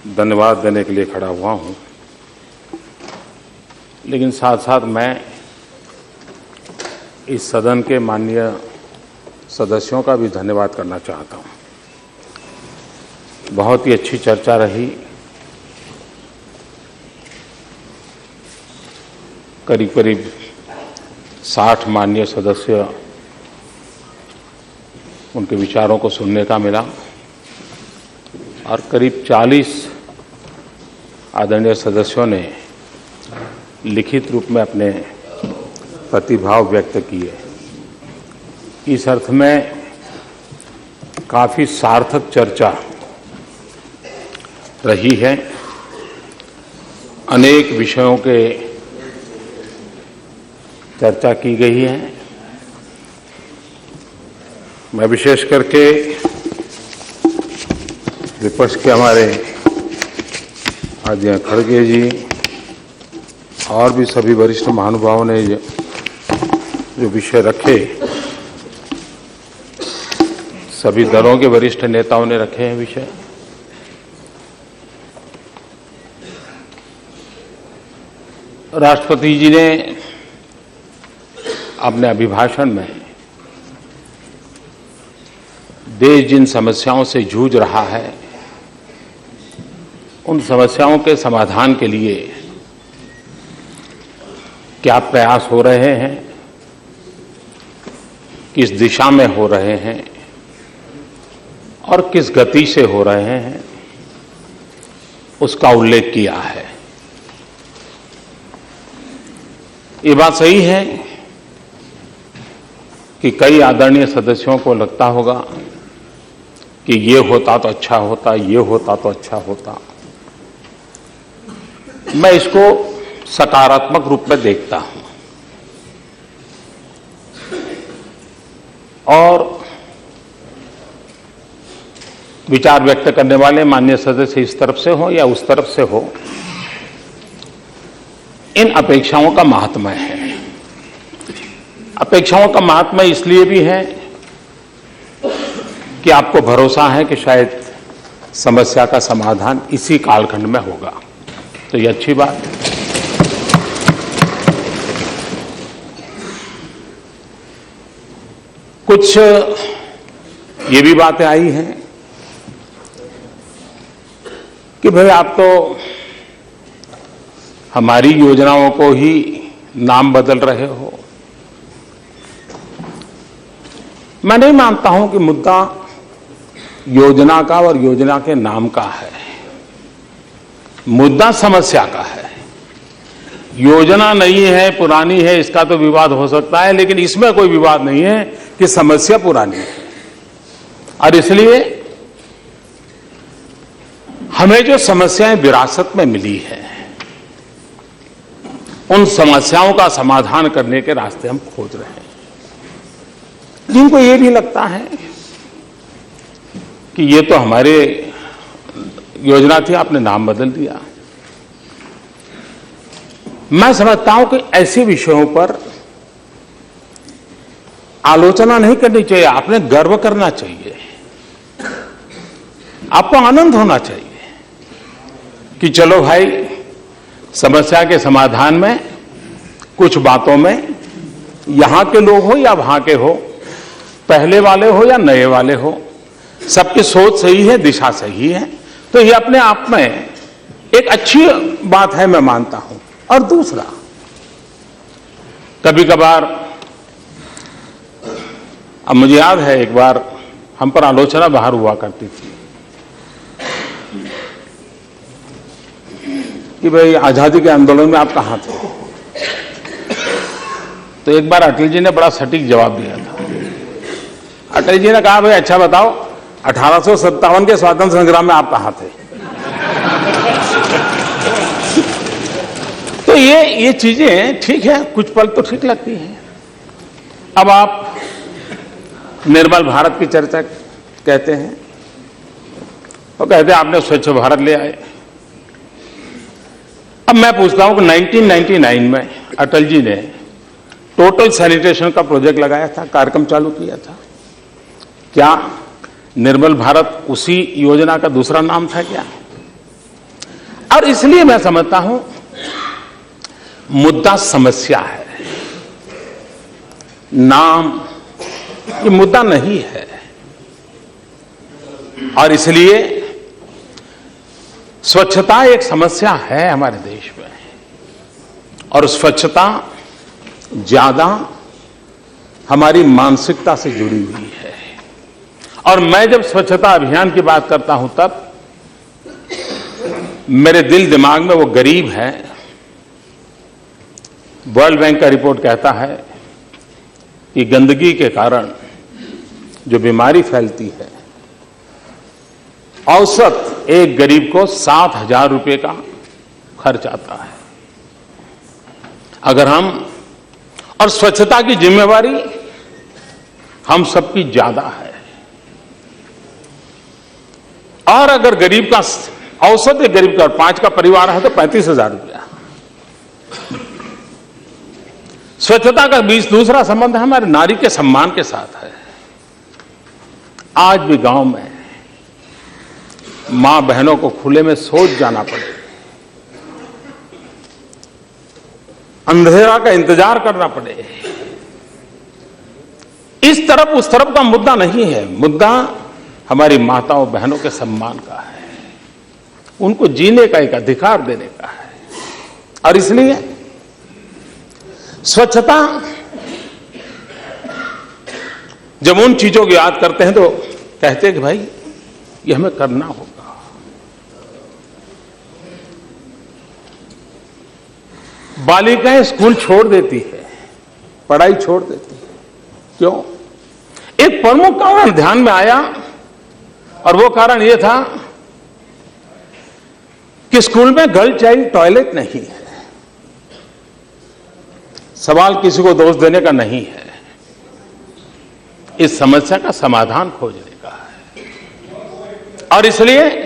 धन्यवाद देने के लिए खड़ा हुआ हूं, लेकिन साथ साथ मैं इस सदन के माननीय सदस्यों का भी धन्यवाद करना चाहता हूं। बहुत ही अच्छी चर्चा रही। करीब करीब 60 माननीय सदस्य, उनके विचारों को सुनने का मिला और करीब 40 आदरणीय सदस्यों ने लिखित रूप में अपने प्रतिभाव व्यक्त किए। इस अर्थ में काफी सार्थक चर्चा रही है। अनेक विषयों के चर्चा की गई है। मैं विशेष करके विपक्ष के हमारे आदित्य खड़गे जी और भी सभी वरिष्ठ महानुभावों ने जो विषय रखे, सभी दलों के वरिष्ठ नेताओं ने रखे हैं विषय। राष्ट्रपति जी ने अपने अभिभाषण में देश जिन समस्याओं से जूझ रहा है, उन समस्याओं के समाधान के लिए क्या प्रयास हो रहे हैं, किस दिशा में हो रहे हैं और किस गति से हो रहे हैं, उसका उल्लेख किया है। ये बात सही है कि कई आदरणीय सदस्यों को लगता होगा कि ये होता तो अच्छा होता, ये होता तो अच्छा होता। मैं इसको सकारात्मक रूप में देखता हूं और विचार व्यक्त करने वाले माननीय सदस्य इस तरफ से हो या उस तरफ से हो, इन अपेक्षाओं का महात्म्य है। अपेक्षाओं का महात्म्य इसलिए भी है कि आपको भरोसा है कि शायद समस्या का समाधान इसी कालखंड में होगा, तो ये अच्छी बात है। कुछ ये भी बातें आई हैं कि भाई आप तो हमारी योजनाओं को ही नाम बदल रहे हो। मैं नहीं मानता हूं कि मुद्दा योजना का और योजना के नाम का है। मुद्दा समस्या का है। योजना नई है, पुरानी है, इसका तो विवाद हो सकता है, लेकिन इसमें कोई विवाद नहीं है कि समस्या पुरानी है। और इसलिए हमें जो समस्याएं विरासत में मिली है, उन समस्याओं का समाधान करने के रास्ते हम खोज रहे हैं। जिनको ये भी लगता है कि ये तो हमारे योजना थी, आपने नाम बदल दिया, मैं समझता हूं कि ऐसे विषयों पर आलोचना नहीं करनी चाहिए। आपने गर्व करना चाहिए, आपको आनंद होना चाहिए कि चलो भाई, समस्या के समाधान में कुछ बातों में यहां के लोग हो या वहां के हो, पहले वाले हो या नए वाले हो, सबकी सोच सही है, दिशा सही है, तो ये अपने आप में एक अच्छी बात है, मैं मानता हूं। और दूसरा, कभी कभार, अब मुझे याद है एक बार हम पर आलोचना बाहर हुआ करती थी कि भाई आजादी के आंदोलन में आप कहां थे। तो एक बार अटल जी ने बड़ा सटीक जवाब दिया था। अटल जी ने कहा, भाई अच्छा बताओ, 1857 के स्वातंत्र संग्राम में आप कहां थे। तो ये चीजें ठीक है, कुछ पल तो ठीक लगती हैं। अब आप निर्मल भारत की चर्चा कहते हैं, वो कहते हैं आपने स्वच्छ भारत ले आए। अब मैं पूछता हूं कि 1999 में अटल जी ने टोटल सैनिटेशन का प्रोजेक्ट लगाया था, कार्यक्रम चालू किया था। क्या निर्मल भारत उसी योजना का दूसरा नाम था क्या? और इसलिए मैं समझता हूं मुद्दा समस्या है, नाम ये मुद्दा नहीं है। और इसलिए स्वच्छता एक समस्या है हमारे देश में, और स्वच्छता ज्यादा हमारी मानसिकता से जुड़ी हुई है। और मैं जब स्वच्छता अभियान की बात करता हूं तब मेरे दिल दिमाग में वो गरीब है। वर्ल्ड बैंक का रिपोर्ट कहता है कि गंदगी के कारण जो बीमारी फैलती है, औसत एक गरीब को 7,000 रुपए का खर्च आता है। अगर हम, और स्वच्छता की जिम्मेवारी हम सबकी ज्यादा है, और अगर गरीब का औसत एक गरीब का 5 का परिवार है तो 35,000 रुपया। स्वच्छता का दूसरा संबंध हमारे नारी के सम्मान के साथ है। आज भी गांव में मां बहनों को खुले में शौच जाना पड़े, अंधेरा का इंतजार करना पड़े, इस तरफ उस तरफ का मुद्दा नहीं है। मुद्दा हमारी माताओं बहनों के सम्मान का है, उनको जीने का एक अधिकार देने का है। और इसलिए स्वच्छता, जब उन चीजों को याद करते हैं तो कहते हैं कि भाई ये हमें करना होगा। बालिकाएं स्कूल छोड़ देती है, पढ़ाई छोड़ देती है, क्यों? एक प्रमुख कारण ध्यान में आया, और वो कारण ये था कि स्कूल में गर्ल चाइल्ड टॉयलेट नहीं है। सवाल किसी को दोष देने का नहीं है, इस समस्या का समाधान खोजने का है। और इसलिए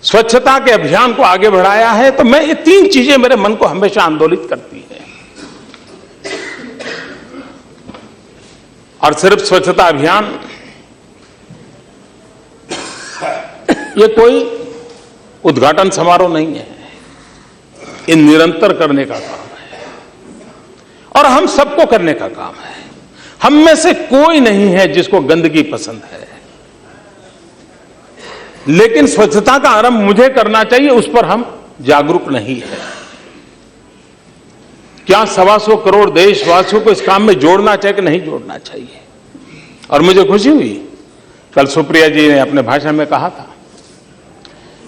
स्वच्छता के अभियान को आगे बढ़ाया है। तो मैं, ये 3 चीजें मेरे मन को हमेशा आंदोलित करती है। और सिर्फ स्वच्छता अभियान ये कोई उद्घाटन समारोह नहीं है, ये निरंतर करने का काम है, और हम सबको करने का काम है। हम में से कोई नहीं है जिसको गंदगी पसंद है, लेकिन स्वच्छता का आरंभ मुझे करना चाहिए, उस पर हम जागरूक नहीं है। क्या 125 करोड़ देशवासियों को इस काम में जोड़ना चाहिए कि नहीं जोड़ना चाहिए? और मुझे खुशी हुई, कल सुप्रिया जी ने अपने भाषण में कहा था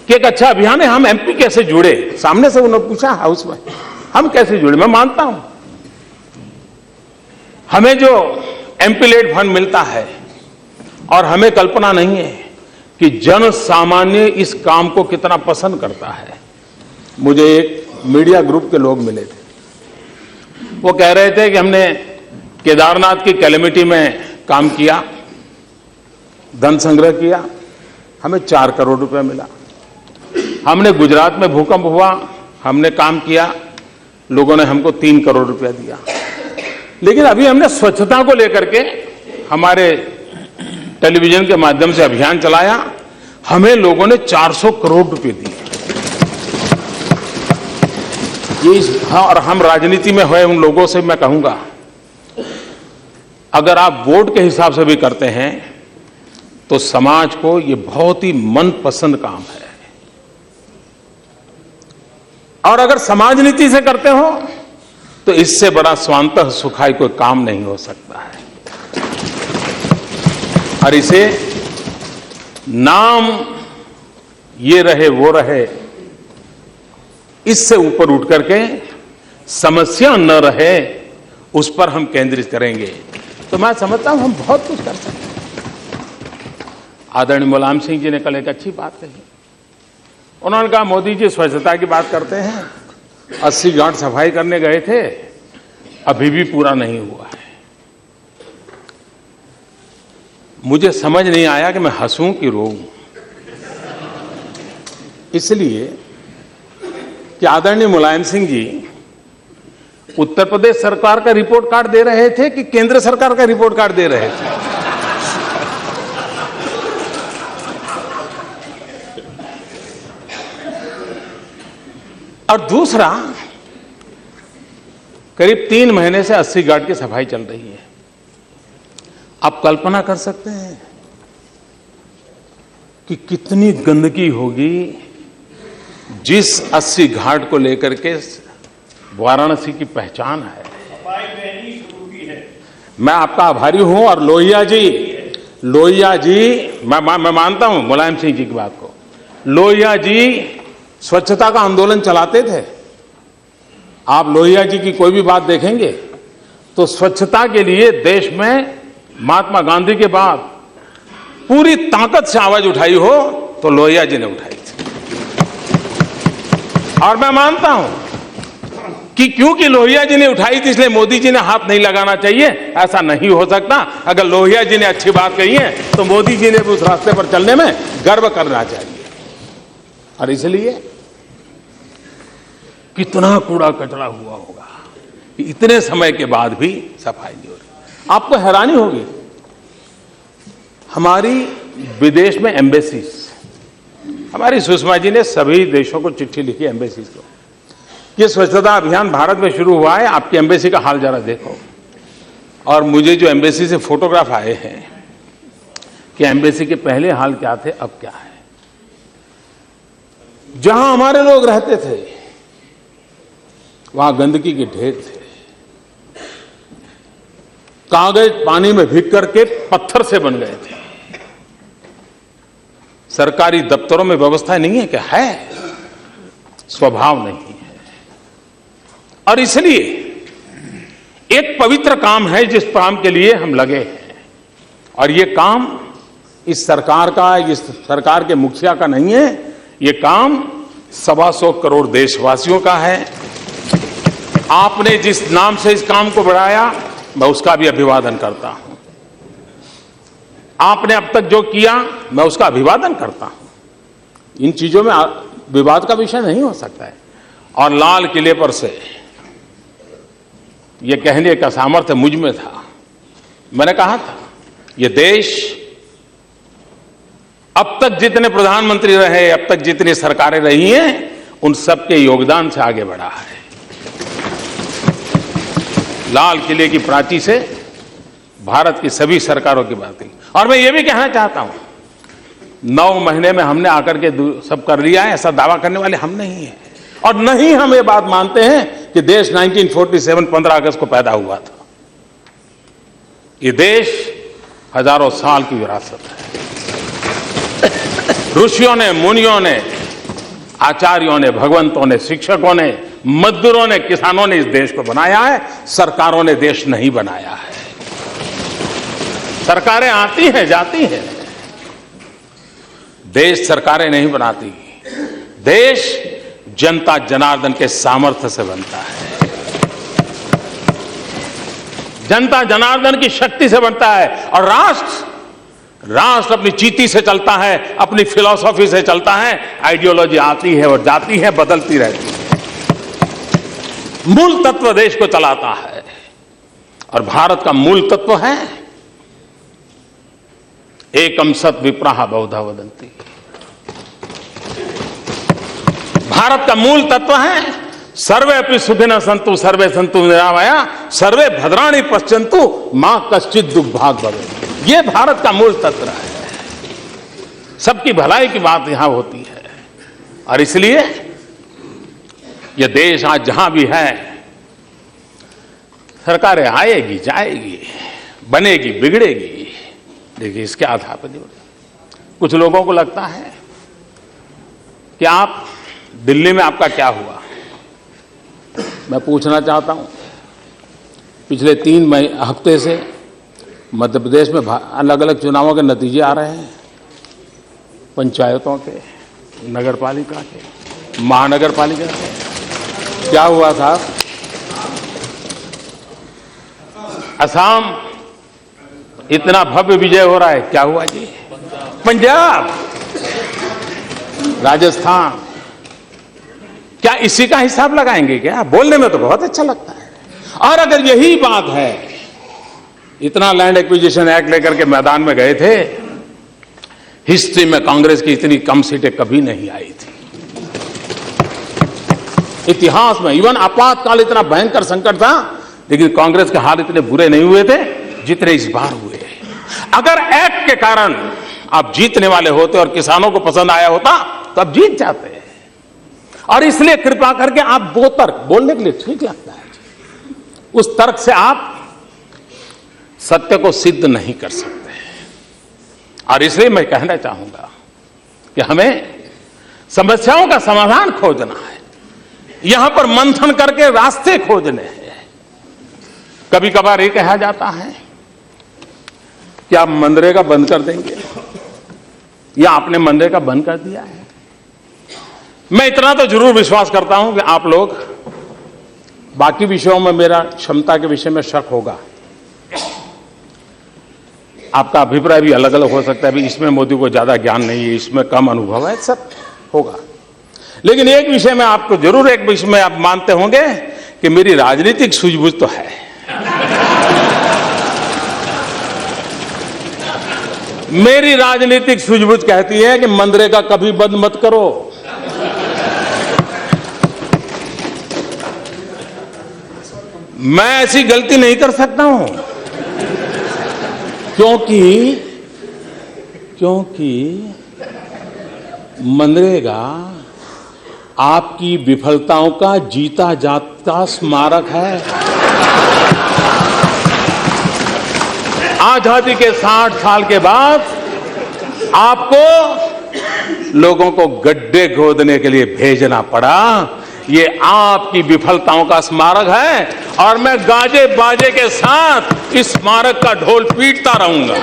कि एक अच्छा अभियान है, हम एमपी कैसे जुड़े। सामने से उन्होंने पूछा हाउस में, हम कैसे जुड़े। मैं मानता हूं हमें जो एमपी लेड फंड मिलता है, और हमें कल्पना नहीं है कि जन सामान्य इस काम को कितना पसंद करता है। मुझे एक मीडिया ग्रुप के लोग मिले थे, वो कह रहे थे कि हमने केदारनाथ की कैलेमिटी में काम किया, धन संग्रह किया, हमें 4 करोड़ रुपए मिला। हमने गुजरात में भूकंप हुआ, हमने काम किया, लोगों ने हमको 3 करोड़ रुपया दिया। लेकिन अभी हमने स्वच्छता को लेकर के हमारे टेलीविजन के माध्यम से अभियान चलाया, हमें लोगों ने 400 करोड़ रुपए दिए। हाँ, और हम राजनीति में हुए उन लोगों से मैं कहूंगा, अगर आप वोट के हिसाब से भी करते हैं तो समाज को ये बहुत ही मनपसंद काम है, और अगर समाज नीति से करते हो तो इससे बड़ा स्वांतः सुखाई कोई काम नहीं हो सकता है। और इसे नाम ये रहे वो रहे, इससे ऊपर उठ करके समस्या न रहे, उस पर हम केंद्रित करेंगे तो मैं समझता हूं हम बहुत कुछ कर सकते हैं। आदरणीय मुलायम सिंह जी ने कल एक अच्छी बात कही। उन्होंने कहा मोदी जी स्वच्छता की बात करते हैं, 80 घाट सफाई करने गए थे, अभी भी पूरा नहीं हुआ है। मुझे समझ नहीं आया कि मैं हंसूं कि रोऊं, इसलिए कि आदरणीय मुलायम सिंह जी उत्तर प्रदेश सरकार का रिपोर्ट कार्ड दे रहे थे कि केंद्र सरकार का रिपोर्ट कार्ड दे रहे थे? और दूसरा, करीब 3 महीने से 80 घाट की सफाई चल रही है। आप कल्पना कर सकते हैं कि कितनी गंदगी होगी जिस 80 घाट को लेकर के वाराणसी की पहचान है। मैं आपका आभारी हूं। और लोहिया जी, मैं मानता हूं मुलायम सिंह जी की बात को। लोहिया जी स्वच्छता का आंदोलन चलाते थे। आप लोहिया जी की कोई भी बात देखेंगे तो स्वच्छता के लिए देश में महात्मा गांधी के बाद पूरी ताकत से आवाज उठाई हो तो लोहिया जी ने उठाई थी। और मैं मानता हूं कि क्योंकि लोहिया जी ने उठाई थी इसलिए मोदी जी ने हाथ नहीं लगाना चाहिए, ऐसा नहीं हो सकता। अगर लोहिया जी ने अच्छी बात कही है तो मोदी जी ने भी उस रास्ते पर चलने में गर्व करना चाहिए। और इसलिए कितना कूड़ा कचरा हुआ होगा कि इतने समय के बाद भी सफाई नहीं हो रही। आपको हैरानी होगी, हमारी विदेश में एम्बेसीज, हमारी सुषमा जी ने सभी देशों को चिट्ठी लिखी एम्बेसीज को, ये स्वच्छता अभियान भारत में शुरू हुआ है, आपकी एम्बेसी का हाल जरा देखो। और मुझे जो एम्बेसी से फोटोग्राफ आए हैं कि एम्बेसी के पहले हाल क्या थे, अब क्या है। जहां हमारे लोग रहते थे वहां गंदगी के ढेर थे, कागज पानी में भीग करके पत्थर से बन गए थे। सरकारी दफ्तरों में व्यवस्था नहीं है क्या? है, स्वभाव नहीं है। और इसलिए एक पवित्र काम है जिस काम के लिए हम लगे हैं, और ये काम इस सरकार का, इस सरकार के मुखिया का नहीं है, ये काम 125 करोड़ देशवासियों का है। आपने जिस नाम से इस काम को बढ़ाया मैं उसका भी अभिवादन करता हूं। आपने अब तक जो किया मैं उसका अभिवादन करता हूं। इन चीजों में विवाद का विषय नहीं हो सकता है। और लाल किले पर से ये कहने का सामर्थ्य मुझ में था। मैंने कहा था ये देश अब तक जितने प्रधानमंत्री रहे, अब तक जितनी सरकारें रही हैं, उन सबके योगदान से आगे बढ़ा है। लाल किले की प्राची से भारत की सभी सरकारों की बात है। और मैं ये भी कहना चाहता हूं, 9 महीने में हमने आकर के सब कर लिया है, ऐसा दावा करने वाले हम नहीं हैं। और नहीं हम ये बात मानते हैं कि देश 1947 15 अगस्त को पैदा हुआ था। ये देश हजारों साल की विरासत है। ऋषियों ने, मुनियों ने, आचार्यों ने, भगवंतों ने, शिक्षकों ने, मजदूरों ने, किसानों ने इस देश को बनाया है। सरकारों ने देश नहीं बनाया है। सरकारें आती हैं, जाती हैं, देश सरकारें नहीं बनाती। देश जनता जनार्दन के सामर्थ्य से बनता है, जनता जनार्दन की शक्ति से बनता है। और राष्ट्र अपनी चीती से चलता है, अपनी फिलॉसफी से चलता है। आइडियोलॉजी आती है और जाती है, बदलती रहती है। मूल तत्व देश को चलाता है। और भारत का मूल तत्व है एकम सत विप्राह बहुधा वदंती। भारत का मूल तत्व है सर्वे अपि सुखिनः सन्तु सर्वे सन्तु निरामया सर्वे भद्राणि पश्यन्तु मां कश्चित् दुर्भाग् भवेत्। ये भारत का मूल तत्व है। सबकी भलाई की बात यहां होती है। और इसलिए ये देश आज जहां भी है, सरकारें आएगी, जाएगी, बनेगी, बिगड़ेगी, देखिए इसके आधार पर नहीं होता। कुछ लोगों को लगता है कि आप दिल्ली में आपका क्या हुआ। मैं पूछना चाहता हूं, पिछले 3 हफ्ते से मध्य प्रदेश में अलग अलग चुनावों के नतीजे आ रहे हैं, पंचायतों के, नगर पालिका के, महानगर पालिका के। क्या हुआ था? असम इतना भव्य विजय हो रहा है, क्या हुआ जी? पंजाब, राजस्थान, क्या इसी का हिसाब लगाएंगे क्या? बोलने में तो बहुत अच्छा लगता है। और अगर यही बात है, इतना लैंड एक्विजिशन एक्ट लेकर के मैदान में गए थे, हिस्ट्री में कांग्रेस की इतनी कम सीटें कभी नहीं आई थी। इतिहास में इवन आपातकाल इतना भयंकर संकट था, लेकिन कांग्रेस के हाल इतने बुरे नहीं हुए थे जितने इस बार हुए। अगर एक्ट के कारण आप जीतने वाले होते और किसानों को पसंद आया होता तो आप जीत जाते। और इसलिए कृपा करके आप वो तर्क बोलने के लिए ठीक लगता है, उस तर्क से आप सत्य को सिद्ध नहीं कर सकते। और इसलिए मैं कहना चाहूंगा कि हमें समस्याओं का समाधान खोजना है, यहां पर मंथन करके रास्ते खोजने हैं। कभी कभार ये कहा जाता है कि आप मनरेगा बंद कर देंगे, या आपने मनरेगा बंद कर दिया है। मैं इतना तो जरूर विश्वास करता हूं कि आप लोग, बाकी विषयों में मेरा क्षमता के विषय में शक होगा, आपका अभिप्राय भी अलग अलग हो सकता है, इसमें मोदी को ज्यादा ज्ञान नहीं है, इसमें कम अनुभव है, सब होगा। लेकिन एक विषय में आपको जरूर, एक विषय में आप मानते होंगे कि मेरी राजनीतिक सूझबूझ तो है। मेरी राजनीतिक सूझबूझ कहती है कि मनरेगा कभी बंद मत करो। मैं ऐसी गलती नहीं कर सकता हूं, क्योंकि मनरेगा आपकी विफलताओं का जीता जागता स्मारक है। आजादी के 60 साल के बाद आपको लोगों को गड्ढे खोदने के लिए भेजना पड़ा, ये आपकी विफलताओं का स्मारक है। और मैं गाजे बाजे के साथ इस स्मारक का ढोल पीटता रहूंगा,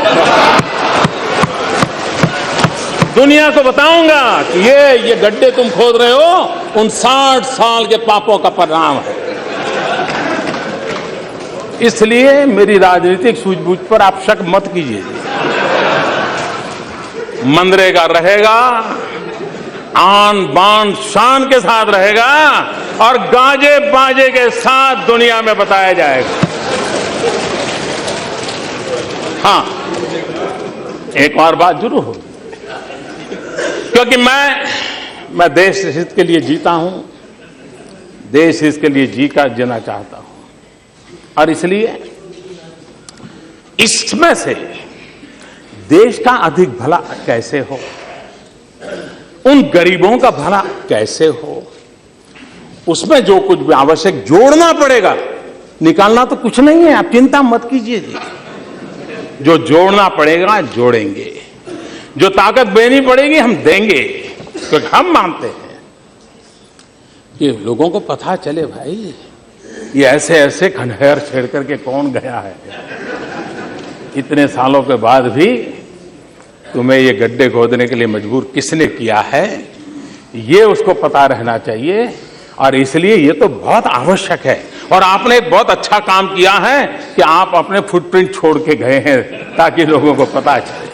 दुनिया को बताऊंगा कि ये गड्ढे तुम खोद रहे हो, उन 60 साल के पापों का परिणाम है। इसलिए मेरी राजनीतिक सूझबूझ पर आप शक मत कीजिए। मनरेगा रहेगा, आन बान शान के साथ रहेगा, और गाजे बाजे के साथ दुनिया में बताया जाएगा। हाँ, एक और बात जरूर होगी, क्योंकि मैं देश हित के लिए जीता हूं, देश हित के लिए जीना चाहता हूं। और इसलिए इसमें से देश का अधिक भला कैसे हो, उन गरीबों का भला कैसे हो, उसमें जो कुछ भी आवश्यक जोड़ना पड़ेगा, निकालना तो कुछ नहीं है, आप चिंता मत कीजिए जी। जो जोड़ना पड़ेगा जोड़ेंगे, जो ताकत देनी पड़ेगी हम देंगे, क्योंकि हम मानते हैं कि लोगों को पता चले भाई ये ऐसे ऐसे खंडहर छेड़ करके कौन गया है, इतने सालों के बाद भी तुम्हें ये गड्ढे खोदने के लिए मजबूर किसने किया है, ये उसको पता रहना चाहिए। और इसलिए ये तो बहुत आवश्यक है। और आपने एक बहुत अच्छा काम किया है कि आप अपने फुटप्रिंट छोड़ के गए हैं ताकि लोगों को पता चले।